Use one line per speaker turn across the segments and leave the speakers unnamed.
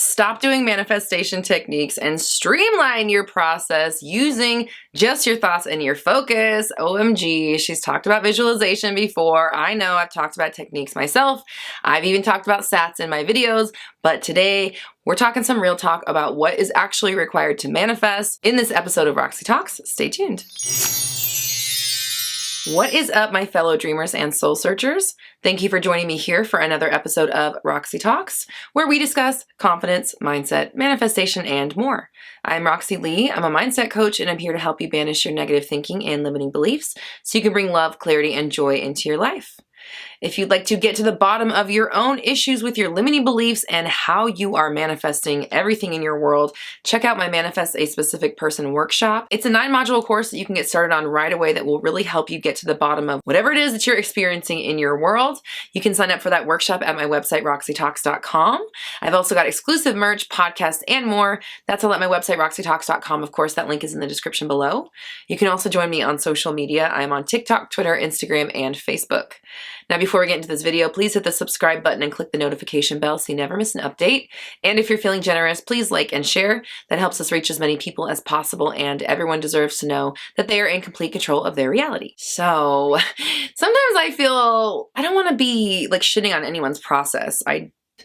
Stop doing manifestation techniques and streamline your process using just your thoughts and your focus. OMG, she's talked about visualization before. I know I've talked about techniques myself. I've even talked about SATs in my videos, but today we're talking some real talk about what is actually required to manifest in this episode of Roxy Talks. Stay tuned. What is up, my fellow dreamers and soul searchers? Thank you for joining me here for another episode of Roxy Talks, where we discuss confidence, mindset, manifestation, and more. I'm Roxy Lee. I'm a mindset coach, and I'm here to help you banish your negative thinking and limiting beliefs so you can bring love, clarity, and joy into your life. If you'd like to get to the bottom of your own issues with your limiting beliefs and how you are manifesting everything in your world, check out my Manifest a Specific Person workshop. It's a 9-module course that you can get started on right away that will really help you get to the bottom of whatever it is that you're experiencing in your world. You can sign up for that workshop at my website, roxytalks.com. I've also got exclusive merch, podcasts, and more. That's all at my website, roxytalks.com. Of course, that link is in the description below. You can also join me on social media. I'm on TikTok, Twitter, Instagram, and Facebook. Now, before we get into this video, please hit the subscribe button and click the notification bell so you never miss an update. And if you're feeling generous, please like and share. That helps us reach as many people as possible, and everyone deserves to know that they are in complete control of their reality. So sometimes I feel I don't want to be like shitting on anyone's process.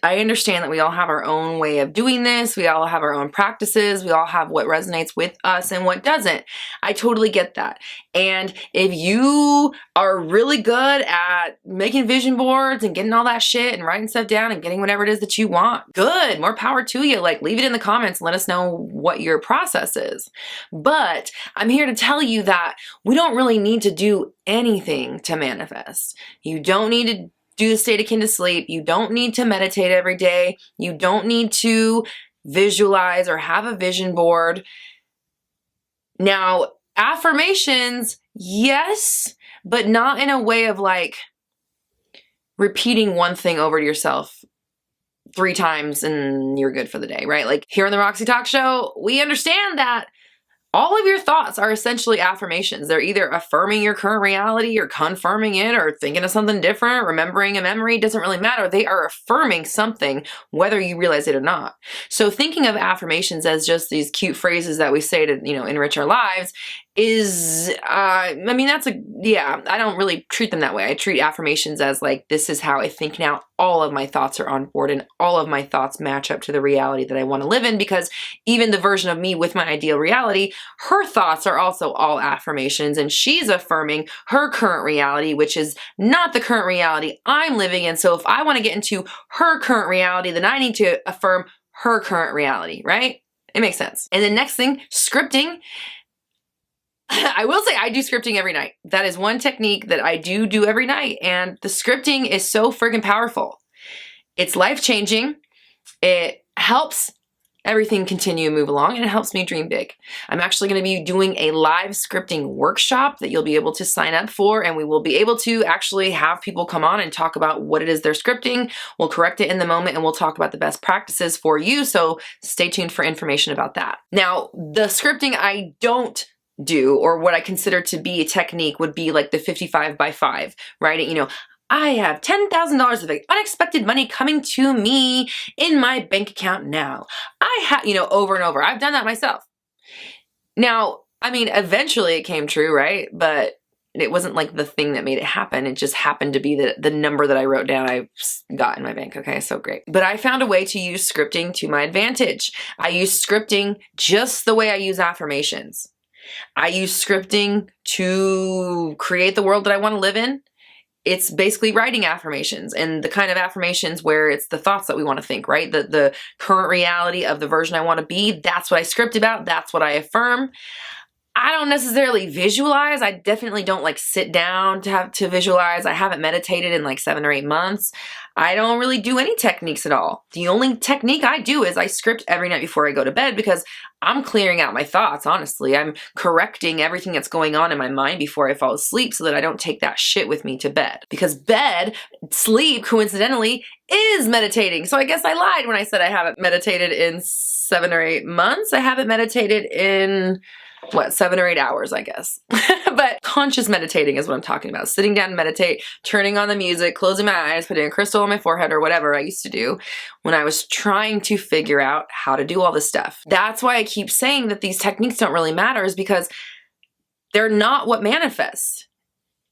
I understand that we all have our own way of doing this. We all have our own practices. We all have what resonates with us and what doesn't. I totally get that. And if you are really good at making vision boards and getting all that shit and writing stuff down and getting whatever it is that you want, good, more power to you. Like, leave it in the comments and let us know what your process is. But I'm here to tell you that we don't really need to do anything to manifest. You don't need to do the state akin to sleep. You don't need to meditate every day. You don't need to visualize or have a vision board. Now, affirmations, yes, but not in a way of like repeating one thing over to yourself 3 times and you're good for the day, right? Like here on the Roxy Talk Show, we understand that all of your thoughts are essentially affirmations. They're either affirming your current reality or confirming it or thinking of something different, remembering a memory, doesn't really matter. They are affirming something, whether you realize it or not. So thinking of affirmations as just these cute phrases that we say to, enrich our lives is, I don't really treat them that way. I treat affirmations as like, this is how I think now. All of my thoughts are on board and all of my thoughts match up to the reality that I want to live in, because even the version of me with my ideal reality, her thoughts are also all affirmations, and she's affirming her current reality, which is not the current reality I'm living in. So if I want to get into her current reality, then I need to affirm her current reality, right? It makes sense. And the next thing, scripting. I will say I do scripting every night. That is one technique that I do every night. And the scripting is so friggin' powerful. It's life-changing. It helps everything continue to move along, and it helps me dream big. I'm actually going to be doing a live scripting workshop that you'll be able to sign up for, and we will be able to actually have people come on and talk about what it is they're scripting. We'll correct it in the moment, and we'll talk about the best practices for you. So stay tuned for information about that. Now, the scripting I don't do, or what I consider to be a technique, would be like the 55 by 5, right? I have $10,000 of unexpected money coming to me in my bank account now. I have, over and over. I've done that myself. Now, eventually it came true, right? But it wasn't like the thing that made it happen. It just happened to be the number that I wrote down I got in my bank. Okay, so great. But I found a way to use scripting to my advantage. I use scripting just the way I use affirmations. I use scripting to create the world that I want to live in. It's basically writing affirmations, and the kind of affirmations where it's the thoughts that we want to think, right? The current reality of the version I want to be, that's what I script about. That's what I affirm. I don't necessarily visualize. I definitely don't like sit down to visualize. I haven't meditated in like 7 or 8 months. I don't really do any techniques at all. The only technique I do is I script every night before I go to bed, because I'm clearing out my thoughts, honestly. I'm correcting everything that's going on in my mind before I fall asleep so that I don't take that shit with me to bed. Because sleep, coincidentally, is meditating. So I guess I lied when I said I haven't meditated in 7 or 8 months. I haven't meditated in what, 7 or 8 hours, I guess. But conscious meditating is what I'm talking about. Sitting down and meditate, turning on the music, closing my eyes, putting a crystal on my forehead or whatever I used to do when I was trying to figure out how to do all this stuff. That's why I keep saying that these techniques don't really matter, is because they're not what manifests.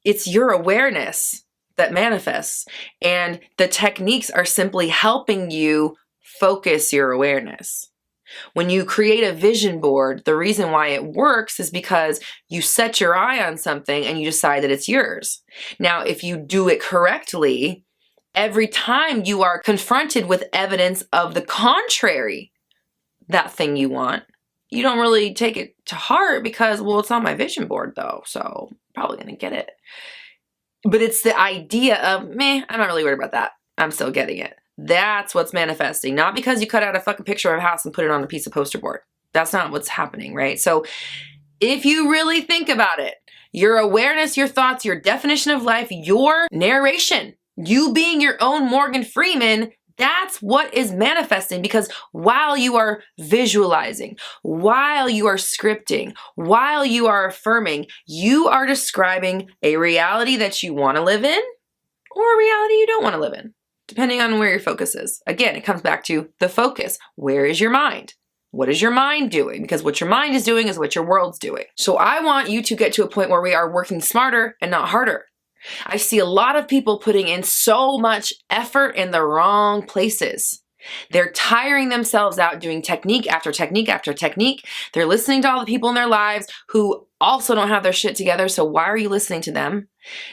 It's your awareness that manifests. And the techniques are simply helping you focus your awareness. When you create a vision board, the reason why it works is because you set your eye on something and you decide that it's yours. Now, if you do it correctly, every time you are confronted with evidence of the contrary, that thing you want, you don't really take it to heart because, well, it's on my vision board though, so I'm probably gonna get it. But it's the idea of, meh, I'm not really worried about that. I'm still getting it. That's what's manifesting. Not because you cut out a fucking picture of a house and put it on a piece of poster board. That's not what's happening, right? So if you really think about it, your awareness, your thoughts, your definition of life, your narration, you being your own Morgan Freeman, that's what is manifesting. Because while you are visualizing, while you are scripting, while you are affirming, you are describing a reality that you want to live in or a reality you don't want to live in, depending on where your focus is. Again, it comes back to the focus. Where is your mind? What is your mind doing? Because what your mind is doing is what your world's doing. So I want you to get to a point where we are working smarter and not harder. I see a lot of people putting in so much effort in the wrong places. They're tiring themselves out doing technique after technique after technique. They're listening to all the people in their lives who also don't have their shit together. So why are you listening to them?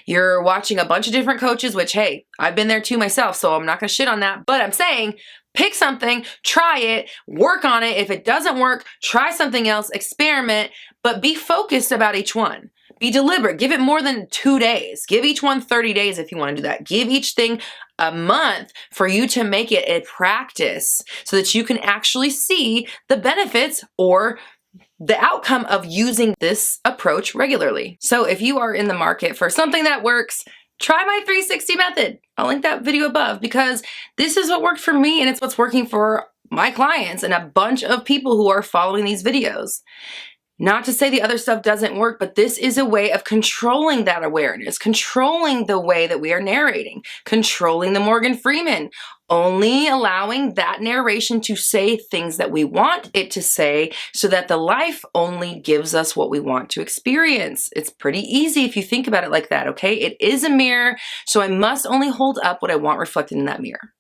You're watching a bunch of different coaches, which, hey, I've been there too myself, so I'm not gonna shit on that. But I'm saying, pick something, try it, work on it. If it doesn't work, try something else, experiment, but be focused about each one. Be deliberate. Give it more than 2 days. Give each one 30 days if you want to do that. Give each thing a month for you to make it a practice so that you can actually see the benefits or the outcome of using this approach regularly. So if you are in the market for something that works, try my 360 method. I'll link that video above because this is what worked for me and it's what's working for my clients and a bunch of people who are following these videos. Not to say the other stuff doesn't work, but this is a way of controlling that awareness, controlling the way that we are narrating, controlling the Morgan Freeman, only allowing that narration to say things that we want it to say so that the life only gives us what we want to experience. It's pretty easy if you think about it like that, okay? It is a mirror, so I must only hold up what I want reflected in that mirror.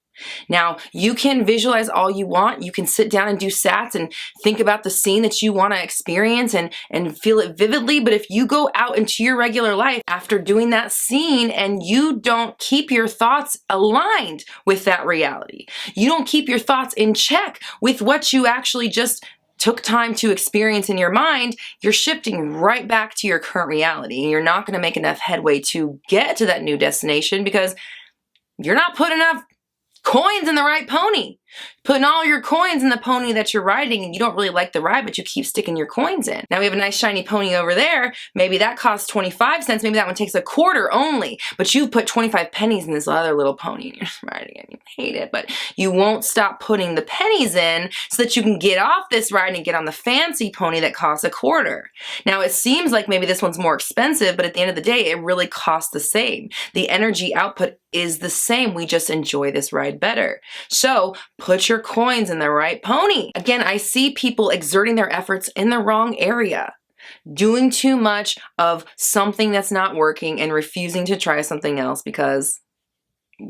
Now, you can visualize all you want. You can sit down and do sats and think about the scene that you want to experience and feel it vividly. But if you go out into your regular life after doing that scene and you don't keep your thoughts aligned with that reality, you don't keep your thoughts in check with what you actually just took time to experience in your mind, you're shifting right back to your current reality. And you're not going to make enough headway to get to that new destination because you're not putting enough coins in the right pony. Putting all your coins in the pony that you're riding and you don't really like the ride, but you keep sticking your coins in. Now we have a nice shiny pony over there. Maybe that costs 25 cents. Maybe that one takes a quarter only, but you've put 25 pennies in this other little pony and you're riding it. You hate it, but you won't stop putting the pennies in so that you can get off this ride and get on the fancy pony that costs a quarter. Now it seems like maybe this one's more expensive, but at the end of the day, it really costs the same. The energy output is the same. We just enjoy this ride better. So put your coins in the right pony. Again, I see people exerting their efforts in the wrong area, doing too much of something that's not working and refusing to try something else because,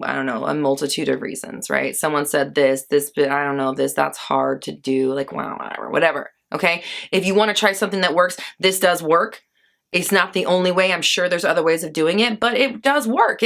I don't know, a multitude of reasons, right? Someone said this, but I don't know, that's hard to do, like, wow, whatever, okay? If you want to try something that works, this does work. It's not the only way. I'm sure there's other ways of doing it, but it does work.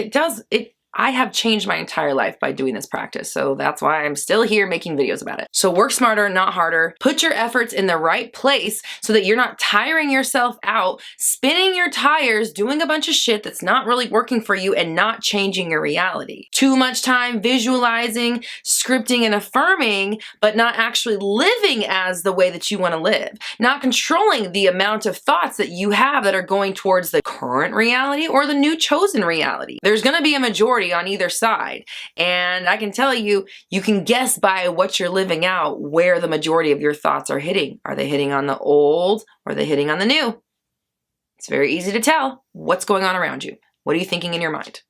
I have changed my entire life by doing this practice. So that's why I'm still here making videos about it. So work smarter, not harder. Put your efforts in the right place so that you're not tiring yourself out, spinning your tires, doing a bunch of shit that's not really working for you and not changing your reality. Too much time visualizing, scripting, and affirming, but not actually living as the way that you want to live. Not controlling the amount of thoughts that you have that are going towards the current reality or the new chosen reality. There's going to be a majority majority on either side. And I can tell you, you can guess by what you're living out where the majority of your thoughts are hitting. Are they hitting on the old or are they hitting on the new? It's very easy to tell what's going on around you. What are you thinking in your mind?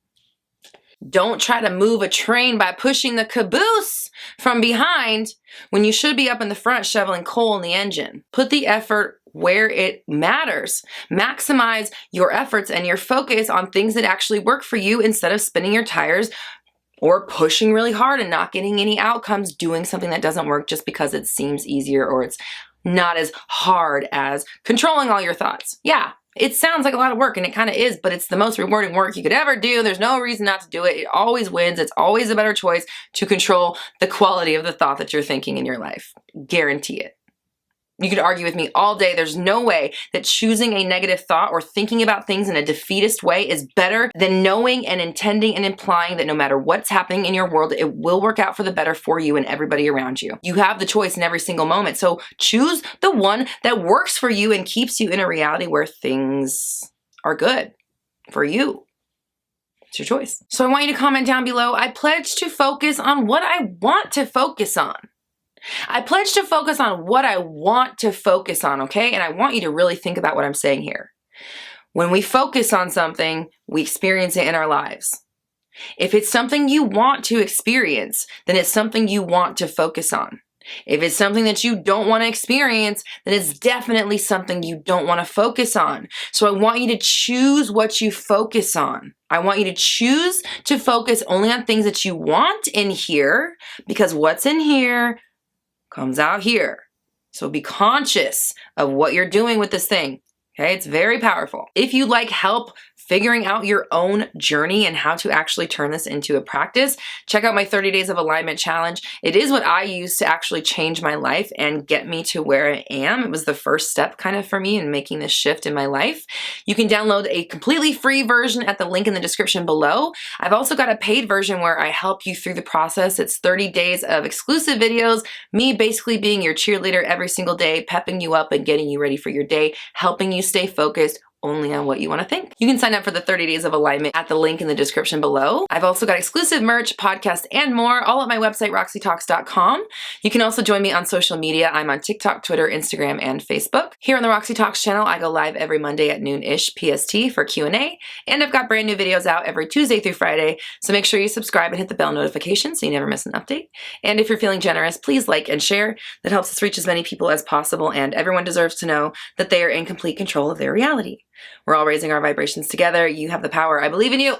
Don't try to move a train by pushing the caboose from behind when you should be up in the front shoveling coal in the engine. Put the effort where it matters. Maximize your efforts and your focus on things that actually work for you instead of spinning your tires or pushing really hard and not getting any outcomes, doing something that doesn't work just because it seems easier or it's not as hard as controlling all your thoughts. Yeah. It sounds like a lot of work, and it kind of is, but it's the most rewarding work you could ever do. There's no reason not to do it. It always wins. It's always a better choice to control the quality of the thought that you're thinking in your life. Guarantee it. You could argue with me all day. There's no way that choosing a negative thought or thinking about things in a defeatist way is better than knowing and intending and implying that no matter what's happening in your world, it will work out for the better for you and everybody around you. You have the choice in every single moment. So choose the one that works for you and keeps you in a reality where things are good for you. It's your choice. So I want you to comment down below. I pledge to focus on what I want to focus on. I pledge to focus on what I want to focus on, okay? And I want you to really think about what I'm saying here. When we focus on something, we experience it in our lives. If it's something you want to experience, then it's something you want to focus on. If it's something that you don't want to experience, then it's definitely something you don't want to focus on. So I want you to choose what you focus on. I want you to choose to focus only on things that you want in here, because what's in here comes out here. So be conscious of what you're doing with this thing. Okay, it's very powerful. If you'd like help figuring out your own journey and how to actually turn this into a practice, check out my 30 Days of Alignment Challenge. It is what I use to actually change my life and get me to where I am. It was the first step kind of for me in making this shift in my life. You can download a completely free version at the link in the description below. I've also got a paid version where I help you through the process. It's 30 days of exclusive videos, me basically being your cheerleader every single day, pepping you up and getting you ready for your day, helping you stay focused only on what you want to think. You can sign up for the 30 Days of Alignment at the link in the description below. I've also got exclusive merch, podcasts, and more, all at my website, roxytalks.com. You can also join me on social media. I'm on TikTok, Twitter, Instagram, and Facebook. Here on the Roxy Talks channel, I go live every Monday at noon-ish PST for Q&A, and I've got brand new videos out every Tuesday through Friday, so make sure you subscribe and hit the bell notification so you never miss an update. And if you're feeling generous, please like and share. That helps us reach as many people as possible, and everyone deserves to know that they are in complete control of their reality. We're all raising our vibrations together. You have the power. I believe in you.